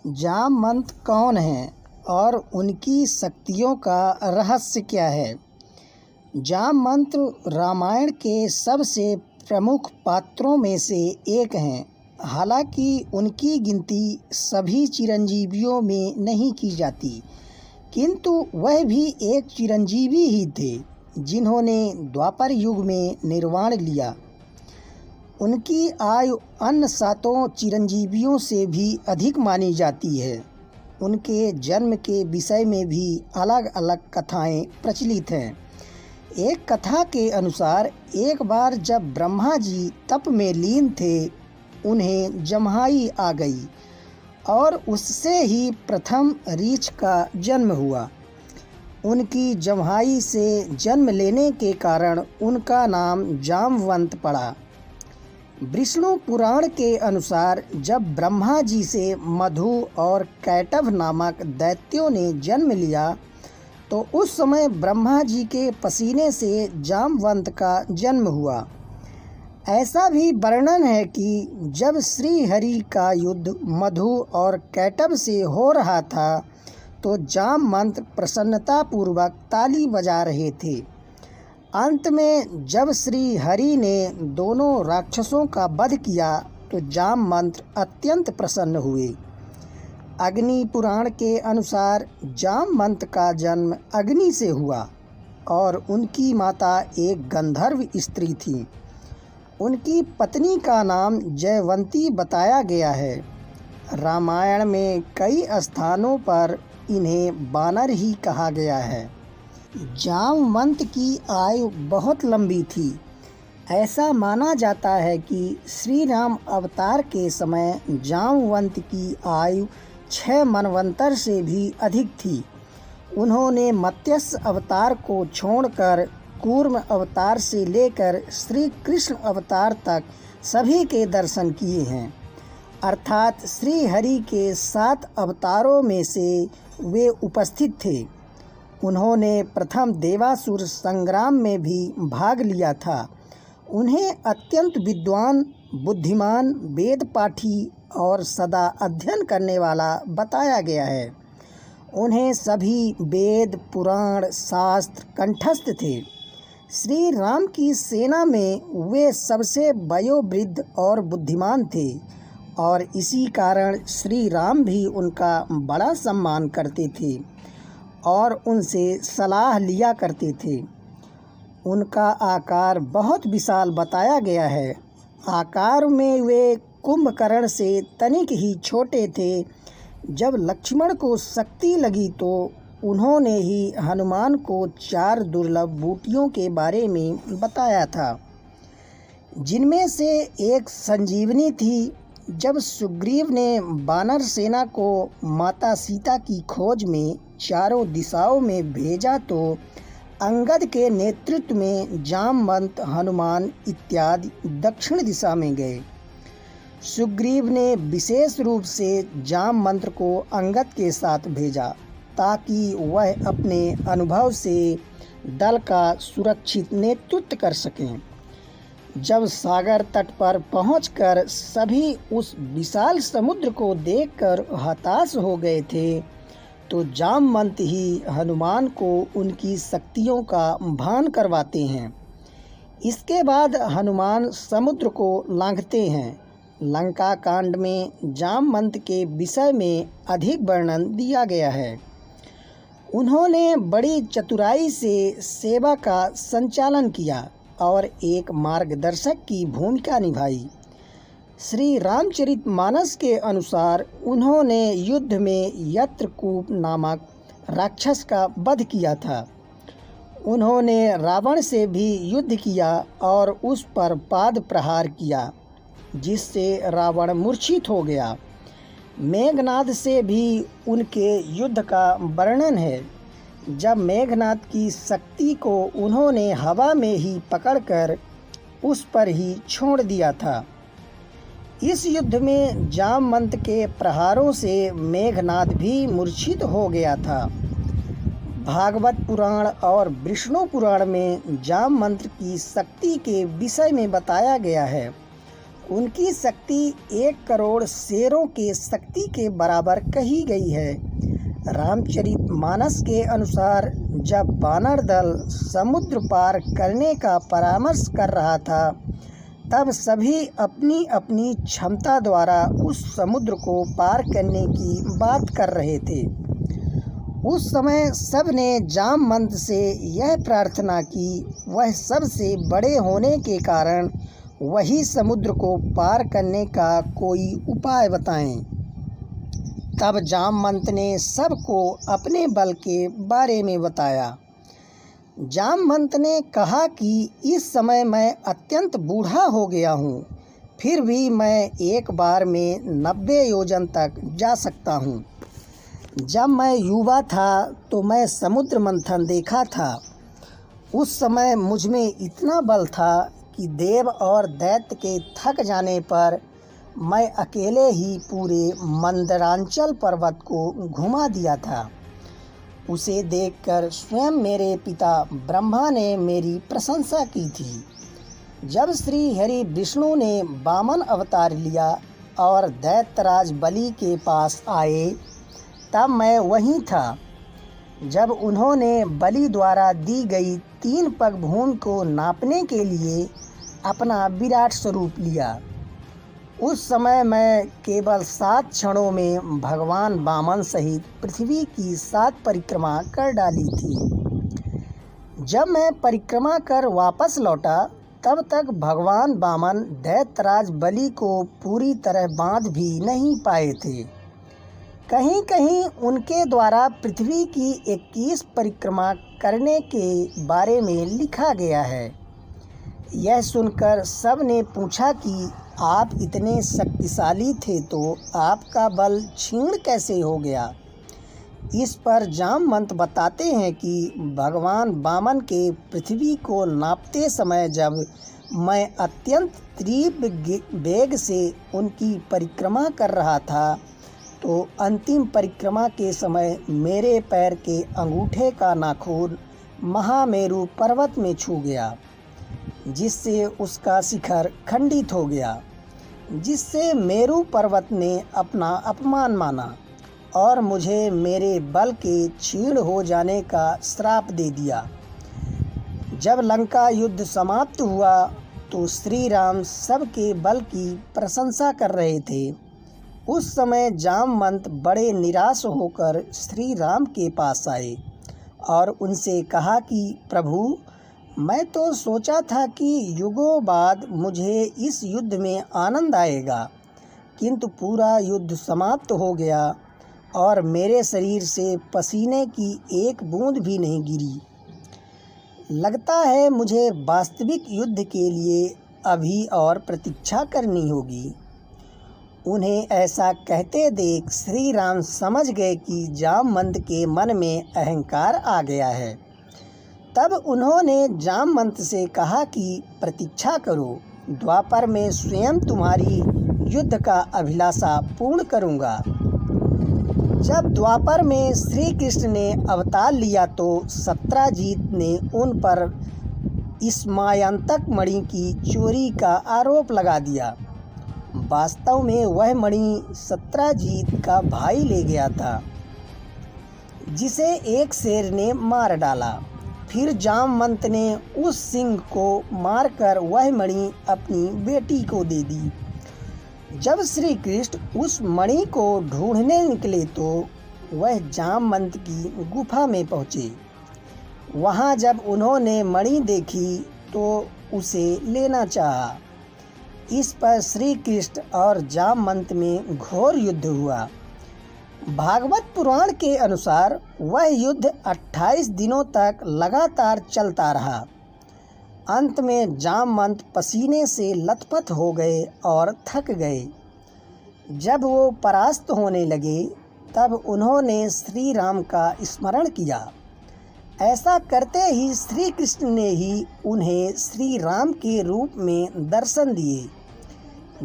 जामवंत कौन हैं और उनकी शक्तियों का रहस्य क्या है? जामवंत रामायण के सबसे प्रमुख पात्रों में से एक हैं। हालांकि उनकी गिनती सभी चिरंजीवियों में नहीं की जाती, किंतु वह भी एक चिरंजीवी ही थे जिन्होंने द्वापर युग में निर्वाण लिया। उनकी आयु अन्य सातों चिरंजीवियों से भी अधिक मानी जाती है। उनके जन्म के विषय में भी अलग अलग कथाएं प्रचलित हैं। एक कथा के अनुसार एक बार जब ब्रह्मा जी तप में लीन थे, उन्हें जम्हाई आ गई और उससे ही प्रथम रीछ का जन्म हुआ। उनकी जम्हाई से जन्म लेने के कारण उनका नाम जामवंत पड़ा। विष्णु पुराण के अनुसार जब ब्रह्मा जी से मधु और कैटभ नामक दैत्यों ने जन्म लिया तो उस समय ब्रह्मा जी के पसीने से जामवंत का जन्म हुआ। ऐसा भी वर्णन है कि जब श्री हरि का युद्ध मधु और कैटभ से हो रहा था तो जामवंत प्रसन्नतापूर्वक ताली बजा रहे थे। अंत में जब श्री हरि ने दोनों राक्षसों का वध किया तो जामवंत अत्यंत प्रसन्न हुए। अग्नि पुराण के अनुसार जामवंत का जन्म अग्नि से हुआ और उनकी माता एक गंधर्व स्त्री थी। उनकी पत्नी का नाम जयवंती बताया गया है। रामायण में कई स्थानों पर इन्हें वानर ही कहा गया है। जामवंत की आयु बहुत लंबी थी। ऐसा माना जाता है कि श्री राम अवतार के समय जामवंत की आयु 6 मनवंतर से भी अधिक थी। उन्होंने मत्स्य अवतार को छोड़कर कूर्म अवतार से लेकर श्री कृष्ण अवतार तक सभी के दर्शन किए हैं, अर्थात श्री हरि के 7 अवतारों में से वे उपस्थित थे। उन्होंने प्रथम देवासुर संग्राम में भी भाग लिया था। उन्हें अत्यंत विद्वान, बुद्धिमान, वेद पाठी और सदा अध्ययन करने वाला बताया गया है। उन्हें सभी वेद, पुराण, शास्त्र कंठस्थ थे। श्री राम की सेना में वे सबसे वयोवृद्ध और बुद्धिमान थे और इसी कारण श्री राम भी उनका बड़ा सम्मान करते थे और उनसे सलाह लिया करते थे। उनका आकार बहुत विशाल बताया गया है। आकार में वे कुंभकर्ण से तनिक ही छोटे थे। जब लक्ष्मण को शक्ति लगी तो उन्होंने ही हनुमान को 4 दुर्लभ बूटियों के बारे में बताया था, जिनमें से एक संजीवनी थी। जब सुग्रीव ने वानर सेना को माता सीता की खोज में चारों दिशाओं में भेजा तो अंगद के नेतृत्व में जामवंत, हनुमान इत्यादि दक्षिण दिशा में गए। सुग्रीव ने विशेष रूप से जामवंत को अंगद के साथ भेजा ताकि वह अपने अनुभव से दल का सुरक्षित नेतृत्व कर सकें। जब सागर तट पर पहुंचकर सभी उस विशाल समुद्र को देखकर हताश हो गए थे तो जामवंत ही हनुमान को उनकी शक्तियों का भान करवाते हैं। इसके बाद हनुमान समुद्र को लांघते हैं। लंका कांड में जामवंत के विषय में अधिक वर्णन दिया गया है। उन्होंने बड़ी चतुराई से सेवा का संचालन किया और एक मार्गदर्शक की भूमिका निभाई। श्री रामचरितमानस के अनुसार उन्होंने युद्ध में यत्रकूप नामक राक्षस का वध किया था। उन्होंने रावण से भी युद्ध किया और उस पर पाद प्रहार किया, जिससे रावण मूर्छित हो गया। मेघनाद से भी उनके युद्ध का वर्णन है। जब मेघनाद की शक्ति को उन्होंने हवा में ही पकड़कर उस पर ही छोड़ दिया था। इस युद्ध में जामवंत के प्रहारों से मेघनाद भी मूर्छित हो गया था। भागवत पुराण और विष्णु पुराण में जामवंत की शक्ति के विषय में बताया गया है। उनकी शक्ति 1 करोड़ शेरों के शक्ति के बराबर कही गई है। रामचरितमानस के अनुसार जब वानर दल समुद्र पार करने का परामर्श कर रहा था, तब सभी अपनी अपनी क्षमता द्वारा उस समुद्र को पार करने की बात कर रहे थे। उस समय सब ने जामवंत से यह प्रार्थना की वह सबसे बड़े होने के कारण वही समुद्र को पार करने का कोई उपाय बताएं। तब जामवंत ने सबको अपने बल के बारे में बताया। जामवंत ने कहा कि इस समय मैं अत्यंत बूढ़ा हो गया हूँ, फिर भी मैं एक बार में 90 योजन तक जा सकता हूँ। जब मैं युवा था तो मैं समुद्र मंथन देखा था। उस समय मुझ में इतना बल था कि देव और दैत्य के थक जाने पर मैं अकेले ही पूरे मंदरांचल पर्वत को घुमा दिया था। उसे देखकर स्वयं मेरे पिता ब्रह्मा ने मेरी प्रशंसा की थी। जब श्री हरि विष्णु ने वामन अवतार लिया और दैत्यराज बलि के पास आए, तब मैं वहीं था। जब उन्होंने बलि द्वारा दी गई 3 पग भूमि को नापने के लिए अपना विराट स्वरूप लिया, उस समय मैं केवल 7 क्षणों में भगवान वामन सहित पृथ्वी की 7 परिक्रमा कर डाली थी। जब मैं परिक्रमा कर वापस लौटा, तब तक भगवान वामन दैत्यराज बलि को पूरी तरह बांध भी नहीं पाए थे। कहीं कहीं उनके द्वारा पृथ्वी की 21 परिक्रमा करने के बारे में लिखा गया है। यह सुनकर सब ने पूछा कि आप इतने शक्तिशाली थे तो आपका बल क्षीण कैसे हो गया। इस पर जामवंत बताते हैं कि भगवान वामन के पृथ्वी को नापते समय जब मैं अत्यंत तीव्र वेग से उनकी परिक्रमा कर रहा था, तो अंतिम परिक्रमा के समय मेरे पैर के अंगूठे का नाखून महामेरु पर्वत में छू गया, जिससे उसका शिखर खंडित हो गया, जिससे मेरु पर्वत ने अपना अपमान माना और मुझे मेरे बल के क्षीण हो जाने का श्राप दे दिया। जब लंका युद्ध समाप्त हुआ तो श्री राम सबके बल की प्रशंसा कर रहे थे। उस समय जामवंत बड़े निराश होकर श्री राम के पास आए और उनसे कहा कि प्रभु, मैं तो सोचा था कि युगों बाद मुझे इस युद्ध में आनंद आएगा, किंतु पूरा युद्ध समाप्त हो गया और मेरे शरीर से पसीने की एक बूंद भी नहीं गिरी। लगता है मुझे वास्तविक युद्ध के लिए अभी और प्रतीक्षा करनी होगी। उन्हें ऐसा कहते देख श्री राम समझ गए कि जामवंत के मन में अहंकार आ गया है। तब उन्होंने जामवंत से कहा कि प्रतीक्षा करो, द्वापर में स्वयं तुम्हारी युद्ध का अभिलाषा पूर्ण करूँगा। जब द्वापर में श्री कृष्ण ने अवतार लिया तो सत्राजीत ने उन पर इस्मायंतक मणि की चोरी का आरोप लगा दिया। वास्तव में वह मणि सत्राजीत का भाई ले गया था, जिसे एक शेर ने मार डाला। फिर जामवंत ने उस सिंह को मारकर वह मणि अपनी बेटी को दे दी। जब श्री कृष्ण उस मणि को ढूंढने निकले तो वह जामवंत की गुफा में पहुँचे। वहाँ जब उन्होंने मणि देखी तो उसे लेना चाहा। इस पर श्री कृष्ण और जामवंत में घोर युद्ध हुआ। भागवत पुराण के अनुसार वह युद्ध 28 दिनों तक लगातार चलता रहा। अंत में जामवंत पसीने से लथपथ हो गए और थक गए। जब वो परास्त होने लगे तब उन्होंने श्री राम का स्मरण किया। ऐसा करते ही श्री कृष्ण ने ही उन्हें श्री राम के रूप में दर्शन दिए।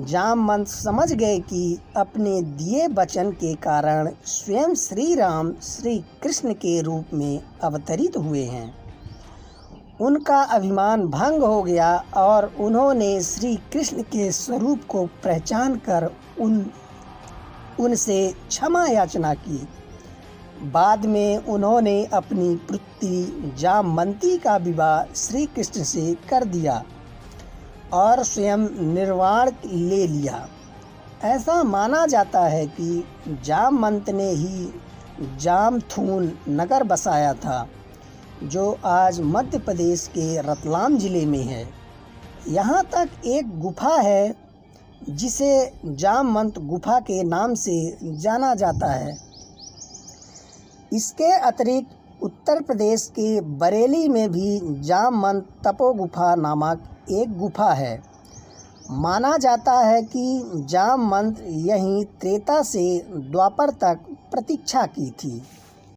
जामवंत समझ गए कि अपने दिए वचन के कारण स्वयं श्री राम श्री कृष्ण के रूप में अवतरित हुए हैं। उनका अभिमान भंग हो गया और उन्होंने श्री कृष्ण के स्वरूप को पहचान कर उनसे क्षमा याचना की। बाद में उन्होंने अपनी पुत्री जामवंती का विवाह श्री कृष्ण से कर दिया और स्वयं निर्वाण ले लिया। ऐसा माना जाता है कि जामवंत ने ही जामथून नगर बसाया था, जो आज मध्य प्रदेश के रतलाम ज़िले में है। यहाँ तक एक गुफा है जिसे जामवंत गुफा के नाम से जाना जाता है। इसके अतिरिक्त उत्तर प्रदेश के बरेली में भी जामवंत तपो गुफा नामक एक गुफा है। माना जाता है कि जामवंत यहीं त्रेता से द्वापर तक प्रतीक्षा की थी।